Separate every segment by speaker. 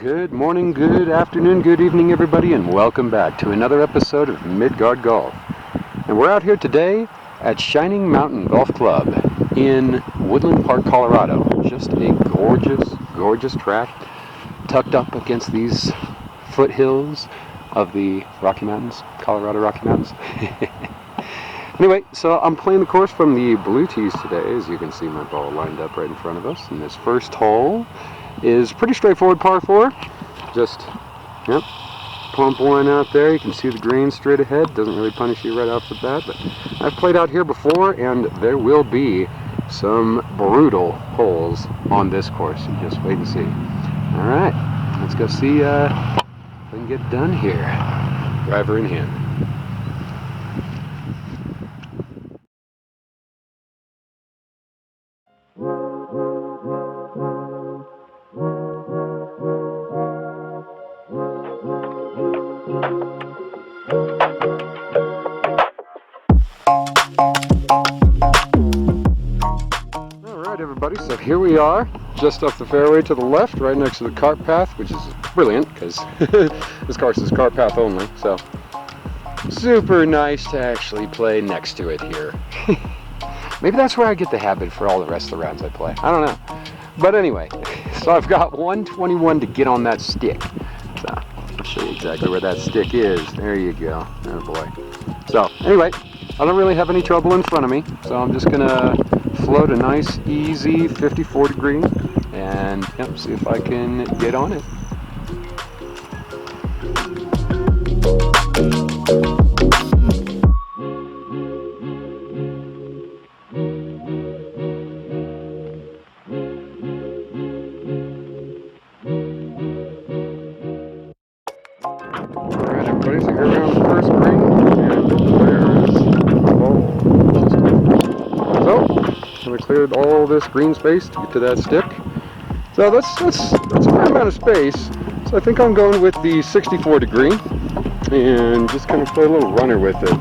Speaker 1: Good morning, good afternoon, good evening, everybody, and welcome back to another episode of Midgard Golf. And we're out here today at Shining Mountain Golf Club in Woodland Park, Colorado. Just a gorgeous, gorgeous track tucked up against these foothills of the Rocky Mountains, Colorado Rocky Mountains. Anyway, so I'm playing the course from the blue tees today. As you can see, my ball lined up right in front of us. And this first hole is pretty straightforward, par 4. Just, plump one out there. You can see the green straight ahead. Doesn't really punish you right off the bat, but I've played out here before, and there will be some brutal holes on this course. You just wait and see. All right, let's go see if we can get done here. Driver in hand. Everybody, so here we are, just off the fairway to the left, right next to the cart path, which is brilliant because this course is cart path only, so super nice to actually play next to it here. Maybe that's where I get the habit for all the rest of the rounds I play. I don't know. But anyway, so I've got 121 to get on that stick. So I'll show you exactly where that stick is. There you go. Oh boy. So anyway, I don't really have any trouble in front of me, so I'm just gonna float a nice easy 54 degree and see if I can get on it. Alright everybody, so here we are on the first green, and there's the ball. So I cleared all this green space to get to that stick. So that's a fair amount of space. So I think I'm going with the 64 degree and just kind of play a little runner with it.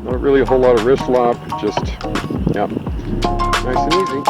Speaker 1: Not really a whole lot of wrist flop, just nice and easy.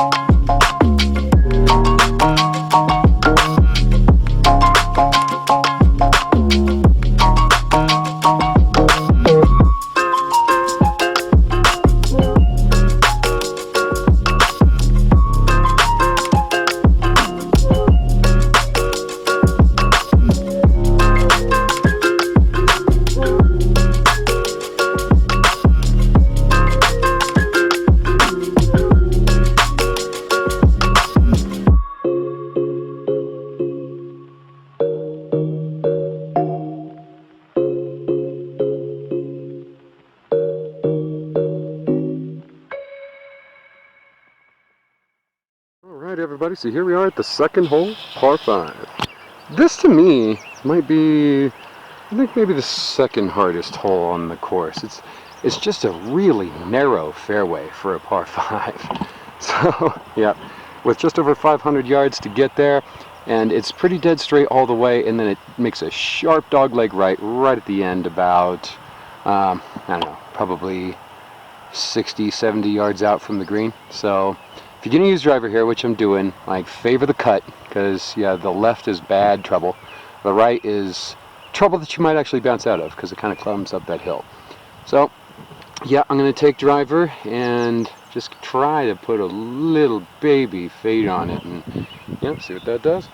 Speaker 1: Alright everybody, so here we are at the second hole, par 5. This to me might be, I think maybe the second hardest hole on the course. It's just a really narrow fairway for a par 5. So with just over 500 yards to get there, and it's pretty dead straight all the way, and then it makes a sharp dogleg right at the end about, I don't know, probably 60, 70 yards out from the green. So if you're going to use driver here, which I'm doing, like, favor the cut, because the left is bad trouble. The right is trouble that you might actually bounce out of, because it kind of climbs up that hill. So I'm going to take driver and just try to put a little baby fade on it, and see what that does.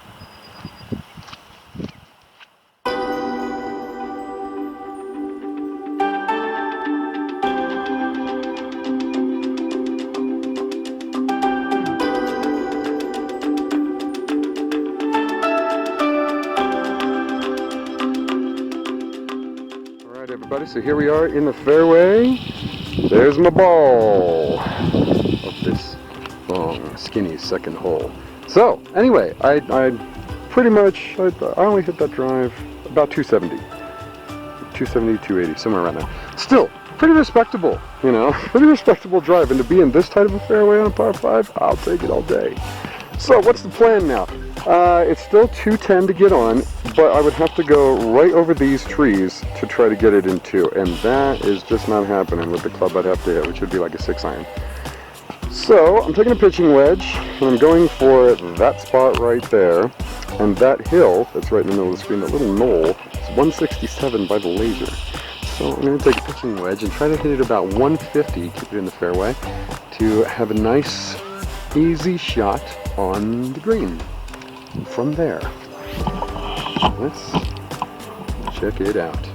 Speaker 1: Everybody, so here we are in the fairway. There's my ball of this long, skinny second hole. So anyway, I pretty much I only hit that drive about 270, 280, somewhere around there. Still pretty respectable, pretty respectable drive. And to be in this tight of a fairway on a par 5, I'll take it all day. So what's the plan now? It's still 210 to get on, but I would have to go right over these trees to try to get it in 2, and that is just not happening with the club I'd have to hit, which would be like a 6-iron. So I'm taking a pitching wedge, and I'm going for that spot right there. And that hill that's right in the middle of the screen, that little knoll, is 167 by the laser. So I'm going to take a pitching wedge and try to hit it about 150, keep it in the fairway, to have a nice, easy shot on the green. And from there, let's check it out.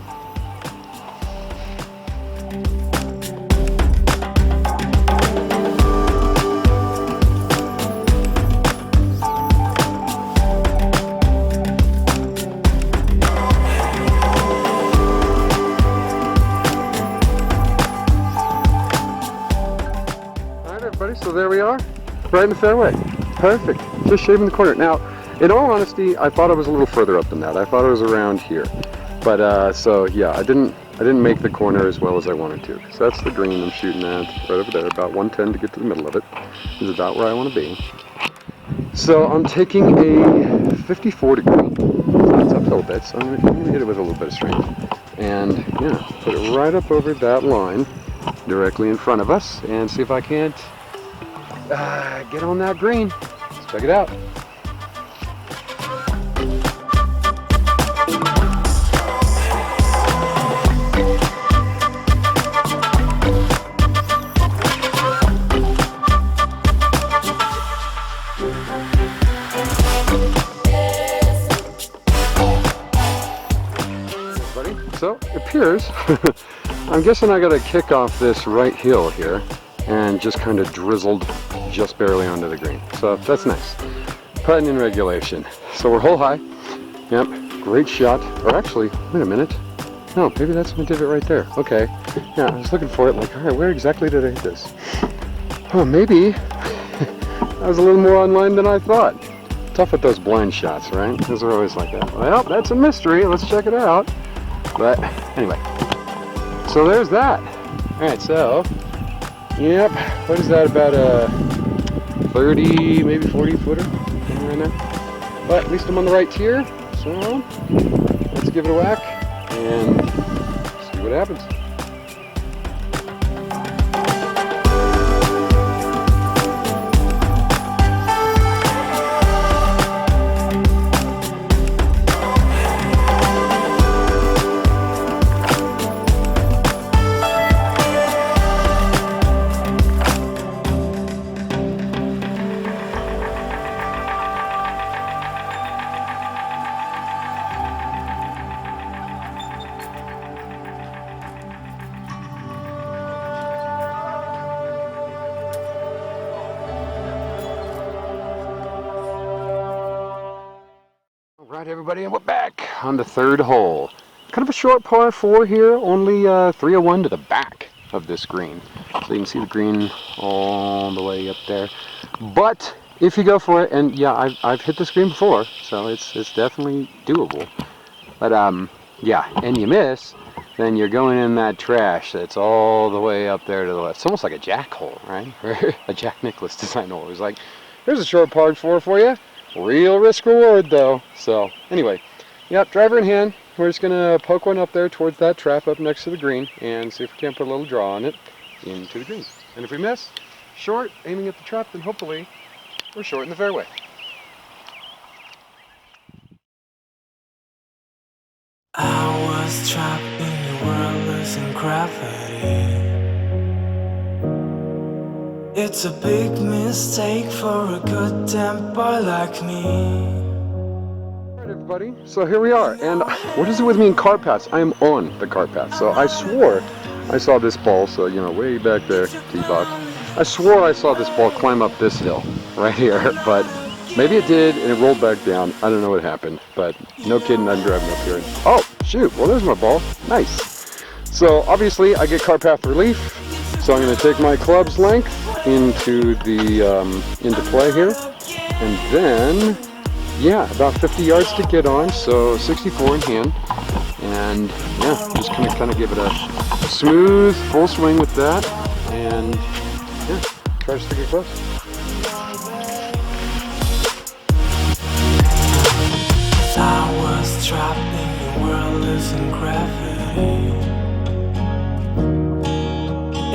Speaker 1: So there we are, right in the fairway. Perfect. Just shaving the corner. Now, in all honesty, I thought I was a little further up than that. I thought I was around here. But so yeah, I didn't make the corner as well as I wanted to. So that's the green I'm shooting at right over there. About 110 to get to the middle of it. Is about where I want to be. So I'm taking a 54 degree. So it's uphill a bit, so I'm going to hit it with a little bit of strength. And yeah, put it right up over that line, directly in front of us, and see if I can't get on that green. Let's check it out. So it appears, I'm guessing I got to kick off this right hill here and just kind of drizzled just barely onto the green. So that's nice. Putting in regulation. So we're hole high. Yep, great shot. Or actually, wait a minute. No, maybe that's my divot right there. Okay. Yeah, I was looking for it like, all right, where exactly did I hit this? Oh, maybe I was a little more online than I thought. Tough with those blind shots, right? Those are always like that. Well, that's a mystery. Let's check it out. But anyway, so there's that. All right, so yep, what is that, about a 30, maybe 40 footer, somewhere in there. But at least I'm on the right tier, so let's give it a whack and see what happens. Alright everybody, and we're back on the third hole. Kind of a short par 4 here, only 301 to the back of this green. So you can see the green all the way up there. But if you go for it, and yeah, I've hit this green before, so it's definitely doable. But yeah, and you miss, then you're going in that trash that's all the way up there to the left. It's almost like a jack hole, right? A Jack Nicklaus design hole. It's like, here's a short par 4 for you. Real risk reward though. So anyway, yep, driver in hand. We're just gonna poke one up there towards that trap up next to the green and see if we can't put a little draw on it into the green. And if we miss, short, aiming at the trap, then hopefully we're short in the fairway.
Speaker 2: I was trapped in the world losing gravity. It's a big mistake for a good temper like me.
Speaker 1: Alright everybody, so here we are, and what is it with me in cart paths? I am on the cart path. So I swore I saw this ball, so you know, way back there, tee box. I swore I saw this ball climb up this hill, right here, but maybe it did and it rolled back down. I don't know what happened, but no kidding, I'm driving up here and, oh shoot, well there's my ball, nice. So obviously I get cart path relief, so I'm going to take my club's length into play here, and then yeah, about 50 yards to get on, so 64 in hand, and yeah, just gonna kind of give it a smooth full swing with that, and yeah, try to stick it close.
Speaker 2: I was trapped in the world losing gravity.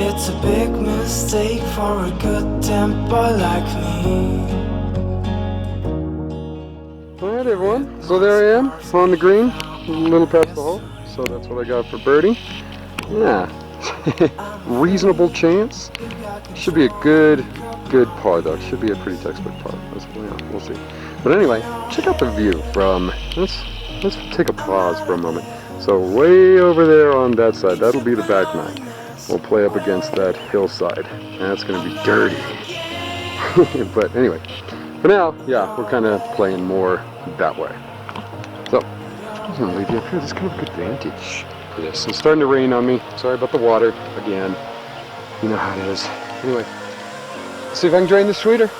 Speaker 2: It's a big mistake for a good temper like me.
Speaker 1: Alright everyone, so there I am on the green, a little past the hole, so that's what I got for birdie. Yeah, reasonable chance. Should be a good par though. It should be a pretty textbook par. Yeah, we'll see. But anyway, check out the view from, let's take a pause for a moment. So way over there on that side, that'll be the back nine. We'll play up against that hillside, and that's going to be dirty. But anyway, for now, yeah, we're kind of playing more that way. So, I'm going to leave you up here. This is kind of a good vantage for this. It's starting to rain on me. Sorry about the water again. You know how it is. Anyway, let's see if I can drain this sweeter.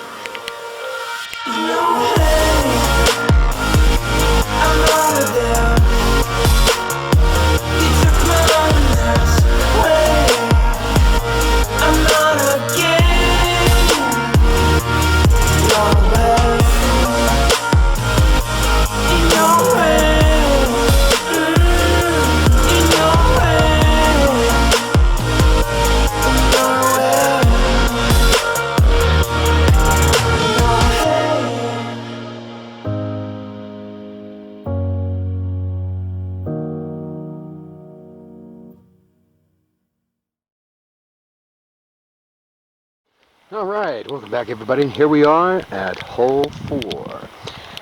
Speaker 1: Alright, welcome back everybody. Here we are at hole 4.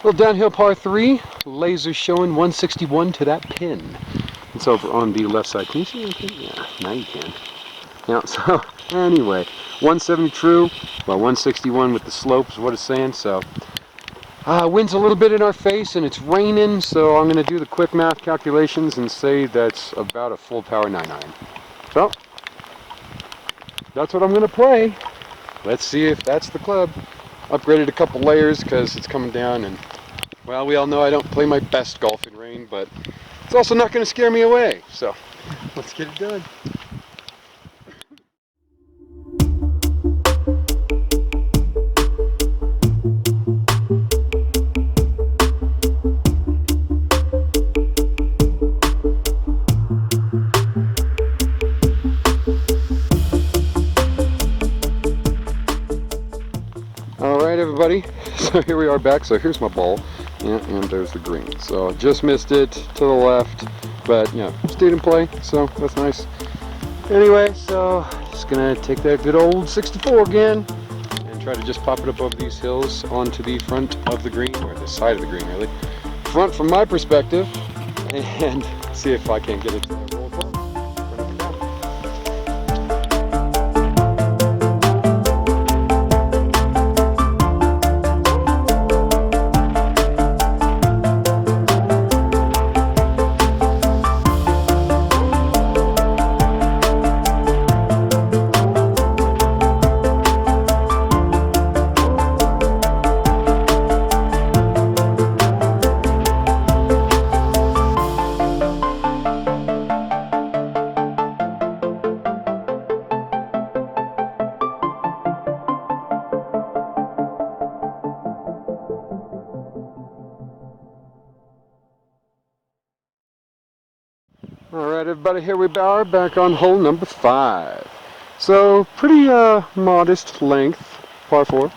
Speaker 1: Little downhill par 3, laser showing 161 to that pin. It's over on the left side. Can you see anything? Yeah, now you can. Yeah, so anyway, 170 true, well 161 with the slope is what it's saying, so wind's a little bit in our face and it's raining, so I'm going to do the quick math calculations and say that's about a full power 9-iron. So, that's what I'm going to play. Let's see if that's the club. Upgraded a couple layers because it's coming down, and well, we all know I don't play my best golf in rain, but it's also not going to scare me away. So let's get it done. Alright everybody, so here we are back. So here's my ball, and there's the green. So just missed it to the left, but yeah, stayed in play, so that's nice. Anyway, so just gonna take that good old 64 again and try to just pop it up over these hills onto the front of the green, or the side of the green really. Front from my perspective, and see if I can get it to the roll club. Alright everybody, here we are back on hole number 5. So pretty modest length, par 4.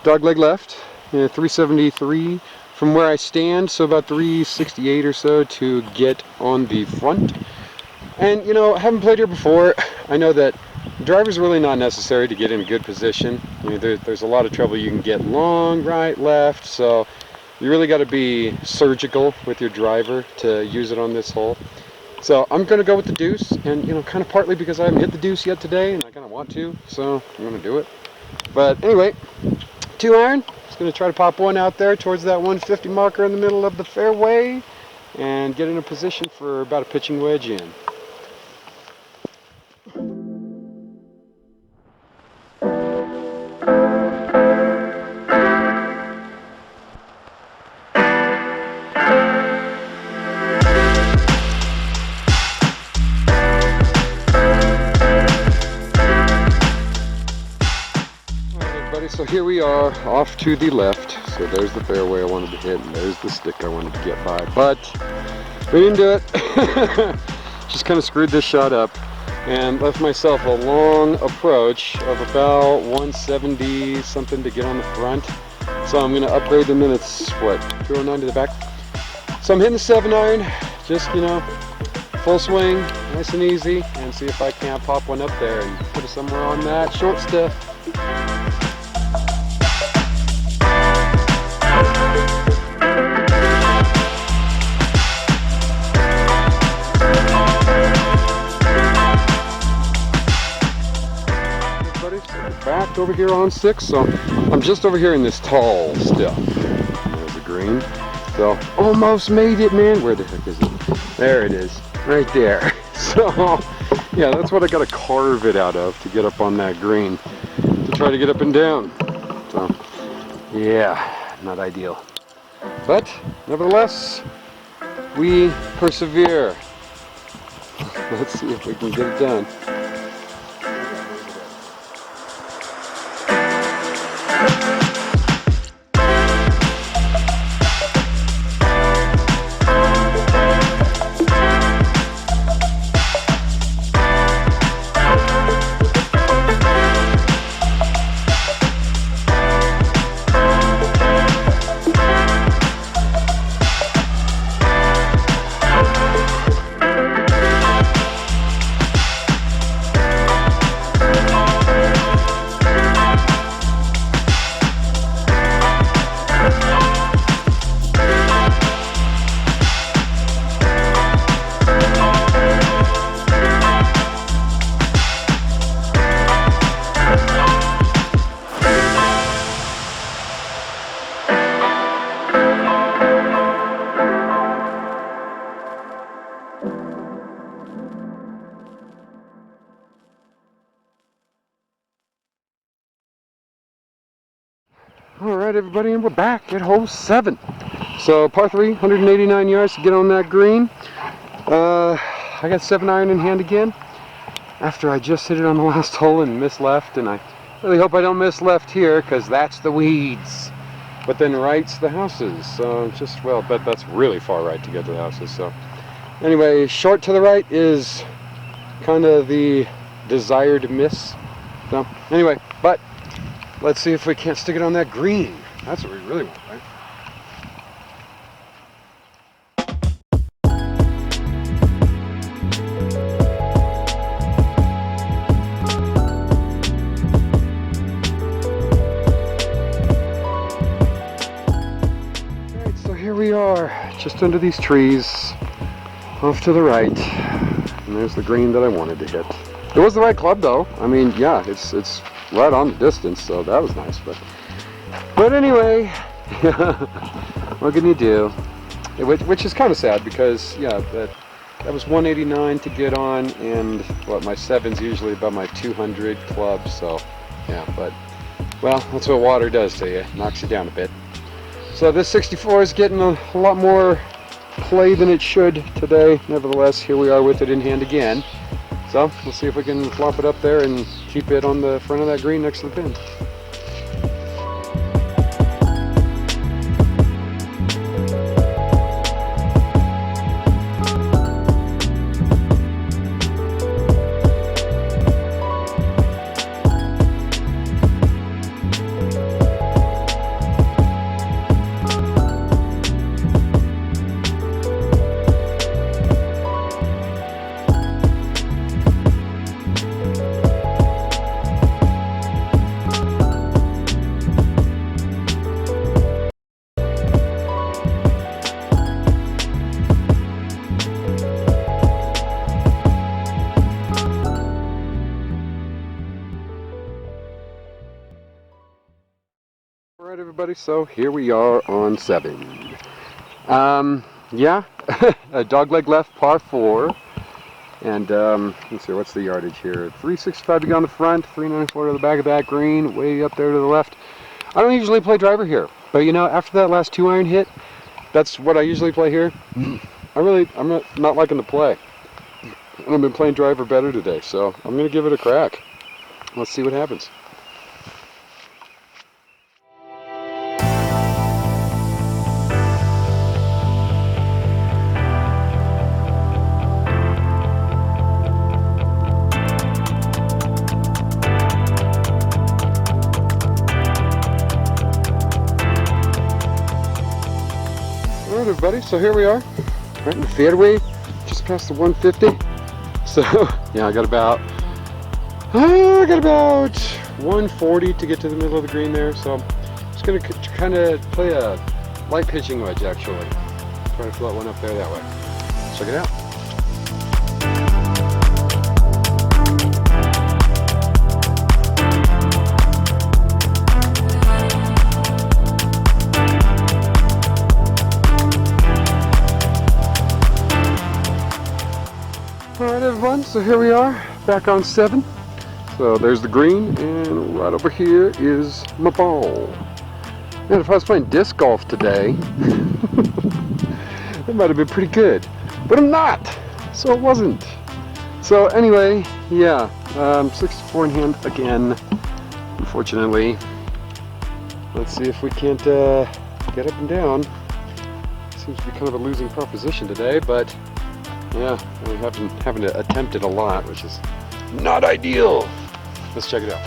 Speaker 1: Dogleg left, 373 from where I stand, so about 368 or so to get on the front. And you know, I haven't played here before. I know that driver's really not necessary to get in a good position. You know, there's a lot of trouble you can get long, right, left, so you really got to be surgical with your driver to use it on this hole. So I'm going to go with the deuce, and you know, kind of partly because I haven't hit the deuce yet today, and I kind of want to, so I'm going to do it. But anyway, 2-iron. Just going to try to pop one out there towards that 150 marker in the middle of the fairway, and get in a position for about a pitching wedge in. So here we are off to the left. So there's the fairway I wanted to hit, and there's the stick I wanted to get by, but we didn't do it. Just kind of screwed this shot up and left myself a long approach of about 170 something to get on the front. So I'm gonna upgrade them, and it's what, 209 to the back. So I'm hitting the 7-iron, just, you know, full swing, nice and easy, and see if I can't pop one up there and put it somewhere on that short stiff. Back over here on 6, so I'm just over here in this tall stiff. There's a green. So almost made it, man. Where the heck is it? There it is, right there. So yeah, that's what I got to carve it out of to get up on that green, to try to get up and down. So yeah, not ideal, but nevertheless, we persevere. Let's see if we can get it done. Alright everybody, and we're back at hole 7. So par 3, 189 yards to get on that green. I got 7-iron in hand again, after I just hit it on the last hole and missed left, and I really hope I don't miss left here, because that's the weeds. But then right's the houses, so just, well, but that's really far right to get to the houses. So anyway, short to the right is kind of the desired miss. So anyway, but let's see if we can't stick it on that green. That's what we really want, right? Alright, so here we are, just under these trees, off to the right. And there's the green that I wanted to hit. It was the right club though. I mean, yeah, it's right on the distance, so that was nice. But anyway, what can you do? Which is kind of sad, because yeah, that was 189 to get on, and what, my 7's usually about my 200 club. So yeah, but well, that's what water does to you, knocks you down a bit. So this 64 is getting a lot more play than it should today. Nevertheless, here we are with it in hand again. So we'll see if we can flop it up there and keep it on the front of that green next to the pin. Alright everybody, so here we are on 7. Yeah, a dogleg left par 4. And let's see, what's the yardage here? 365 to go on the front, 394 to the back of that green, way up there to the left. I don't usually play driver here, but you know, after that last 2-iron hit, that's what I usually play here. I'm not liking the play. And I've been playing driver better today, so I'm going to give it a crack. Let's see what happens. Alright everybody, so here we are, right in the fairway, just past the 150. So yeah, I got about 140 to get to the middle of the green there. So I'm just gonna kind of play a light pitching wedge actually. Try to float one up there that way. Check it out. Alright everyone, so here we are, back on 7. So there's the green, and right over here is my ball. Man, if I was playing disc golf today, it might have been pretty good. But I'm not, so it wasn't. So anyway, yeah, 64 in hand again, unfortunately. Let's see if we can't get up and down. Seems to be kind of a losing proposition today, but yeah, we haven't attempted a lot, which is not ideal. Let's check it out.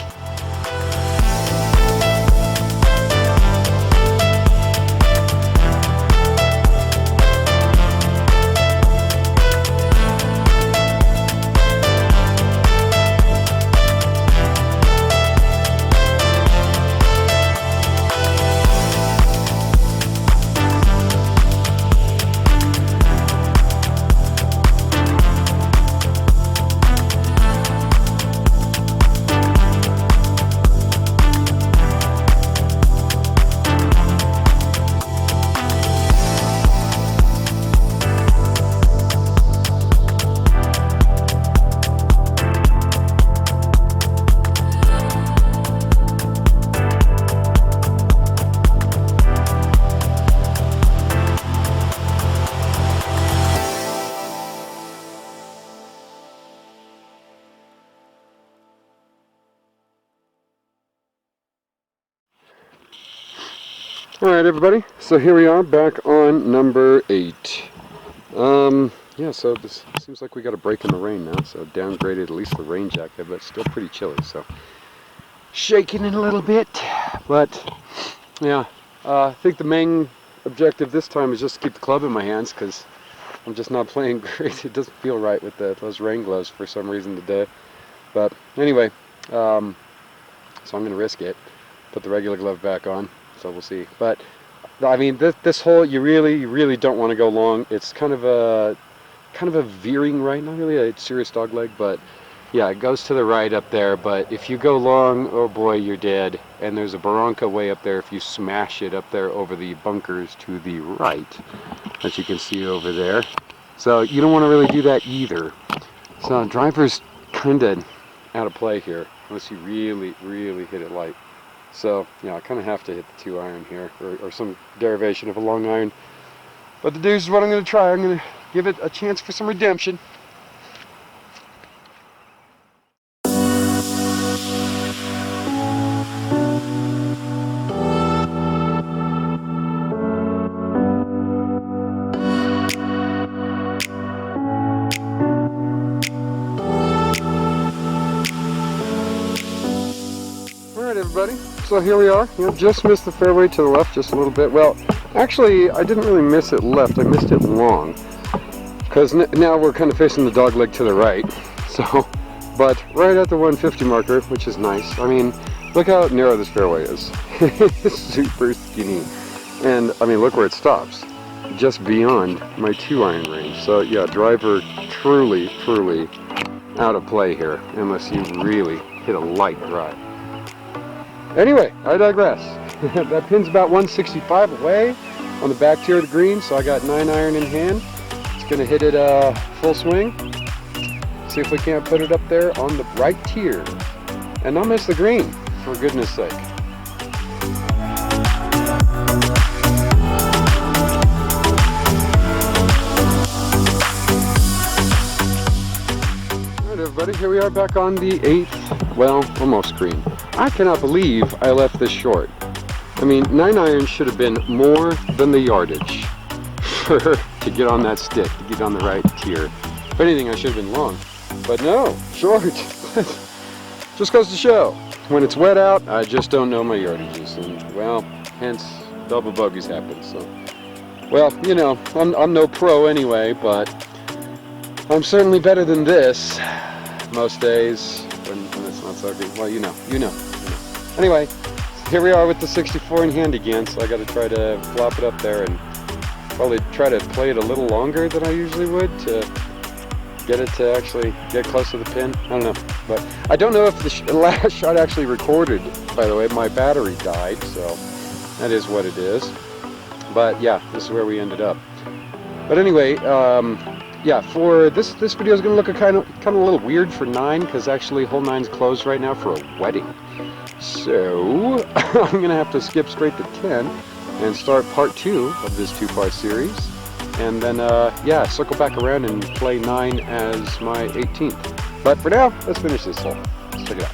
Speaker 1: Alright everybody, so here we are back on number 8. Yeah, so this seems like we got a break in the rain now, so downgraded at least the rain jacket, but still pretty chilly, so shaking it a little bit. But yeah, I think the main objective this time is just to keep the club in my hands, because I'm just not playing great. It doesn't feel right with those rain gloves for some reason today. But anyway, so I'm going to risk it, put the regular glove back on. So we'll see. But I mean, this hole, you really don't want to go long. It's kind of a veering right, not really a serious dog leg, but yeah, it goes to the right up there. But if you go long, oh boy, you're dead. And there's a barranca way up there if you smash it up there over the bunkers to the right, as you can see over there. So you don't want to really do that either. So driver's kind of out of play here unless you really hit it light. So, yeah, I kind of have to hit the 2-iron here, or some derivation of a long iron. But the deuce is what I'm going to try. I'm going to give it a chance for some redemption. Alright everybody, so here we are. Just missed the fairway to the left just a little bit. Well, actually I didn't really miss it left, I missed it long. Because now we're kind of facing the dog leg to the right. So, but right at the 150 marker, which is nice. I mean, look how narrow this fairway is. It's super skinny. And I mean, look where it stops. Just beyond my 2-iron range. So yeah, driver truly out of play here, unless you really hit a light drive. Anyway, I digress. That pin's about 165 away on the back tier of the green, so I got 9-iron in hand. It's going to hit it full swing. See if we can't put it up there on the right tier. And not miss the green, for goodness sake. Alright everybody, here we are back on the 8th, well, almost green. I cannot believe I left this short. I mean, 9-iron should have been more than the yardage to get on that stick, to get on the right tier. If anything, I should have been long. But no, short. Just goes to show. When it's wet out, I just don't know my yardages. And, well, hence, double bogeys happen. So, Well, you know, I'm no pro anyway, but I'm certainly better than this most days when it's not so good. Well, you know. Anyway, here we are with the 64 in hand again, so I got to try to flop it up there and probably try to play it a little longer than I usually would to get it to actually get close to the pin. I don't know, but I don't know if the last shot actually recorded. By the way, my battery died, so that is what it is. But yeah, this is where we ended up. But anyway, yeah, for this video is going to look kind of a little weird for 9, because actually hole 9's closed right now for a wedding. So I'm going to have to skip straight to 10 and start part 2 of this 2-part series, and then yeah, circle back around and play 9 as my 18th. But for now, let's finish this hole. Let's check it out.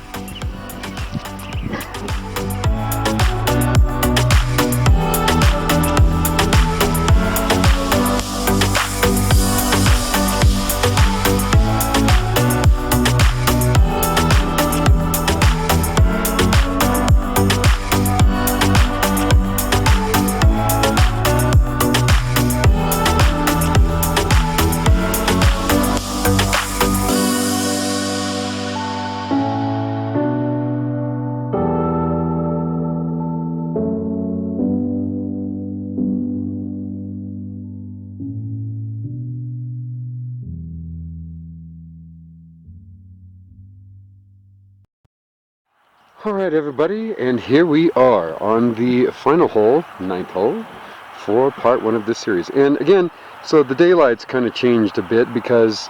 Speaker 1: Alright everybody, and here we are on the final hole, 9th hole, for part 1 of this series. And again, so the daylight's kind of changed a bit because,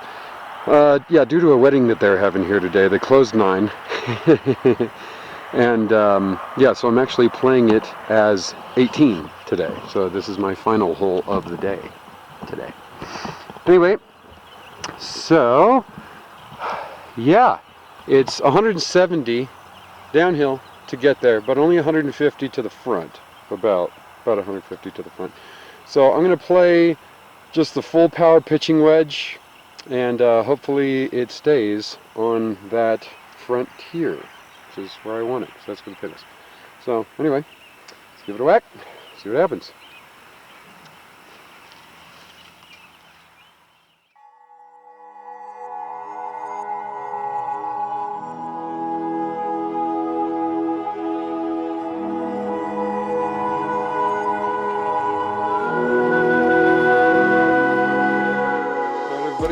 Speaker 1: yeah, due to a wedding that they're having here today, they closed 9. And, yeah, so I'm actually playing it as 18 today. So this is my final hole of the day today. Anyway, so, yeah, it's 170 downhill to get there, but only 150 to the front, about 150 to the front. So I'm going to play just the full power pitching wedge, and hopefully it stays on that front tier, which is where I want it, so that's where the pin is. So anyway, let's give it a whack, see what happens.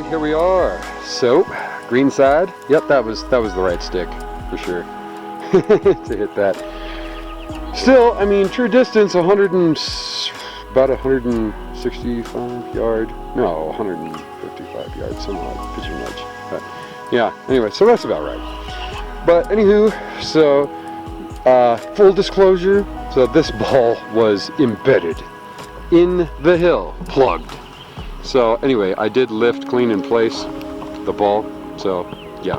Speaker 1: Here we are. So, green side. Yep, that was the right stick for sure to hit that. Still, I mean, true distance, about 165 yard. No, 155 yards, something like pitching wedge. But yeah. Anyway, so that's about right. But anywho, so full disclosure. So this ball was embedded in the hill, plugged. So anyway, I did lift clean in place the ball, so yeah,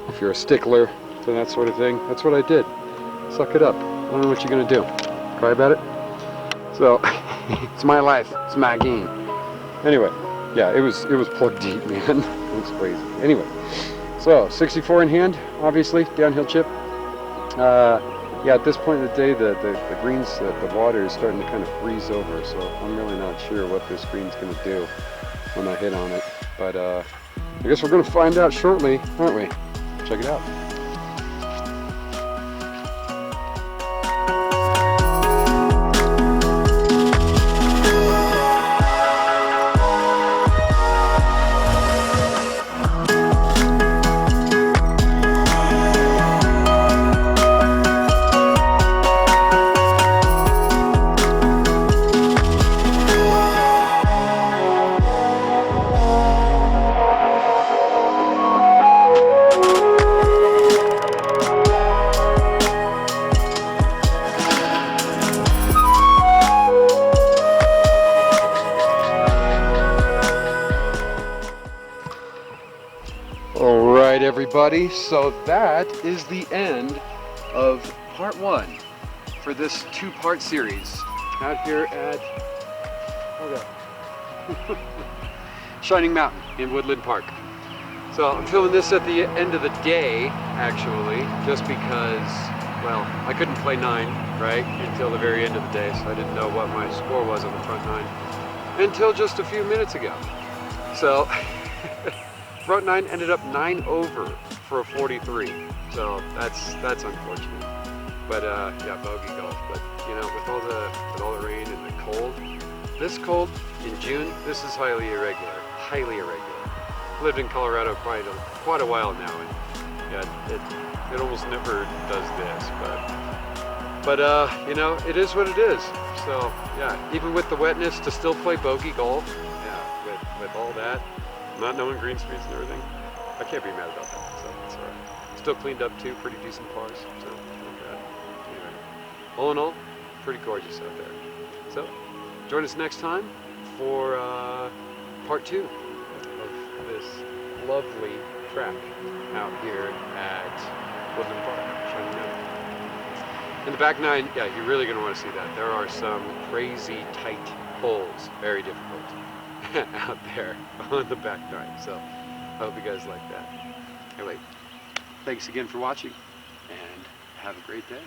Speaker 1: if you're a stickler to that sort of thing, that's what I did. Suck it up. I don't know what you're gonna do. Cry about it? So, it's my life, it's my game. Anyway, yeah, it was plugged deep, man. It was crazy. Anyway, so 64 in hand, obviously, downhill chip. Yeah, at this point in the day, the greens, the water is starting to kind of freeze over, so I'm really not sure what this green's going to do when I hit on it. But I guess we're going to find out shortly, aren't we? Check it out. Alright everybody, so that is the end of part 1 for this 2-part series out here at Shining Mountain in Woodland Park. So I'm filming this at the end of the day, actually, just because, well, I couldn't play 9, right, until the very end of the day, so I didn't know what my score was on the front 9 until just a few minutes ago. So, front 9 ended up 9 over for a 43, so that's unfortunate. But yeah, bogey golf. But you know, with all the rain and the cold, this cold in June, this is highly irregular. Highly irregular. Lived in Colorado quite a while now, and yeah, it almost never does this. But you know, it is what it is. So yeah, even with the wetness, to still play bogey golf, yeah, with all that, not knowing green speeds and everything, I can't be mad about that. So it's alright. Still cleaned up too, pretty decent pars. So not bad. Anyway, all in all, pretty gorgeous out there. So join us next time for part 2 of this lovely track out here at Woodland Park, Shining Mountain. In the back 9, yeah, you're really going to want to see that. There are some crazy tight holes, very difficult, out there on the back 9. So I hope you guys like that. Anyway, thanks again for watching, and have a great day.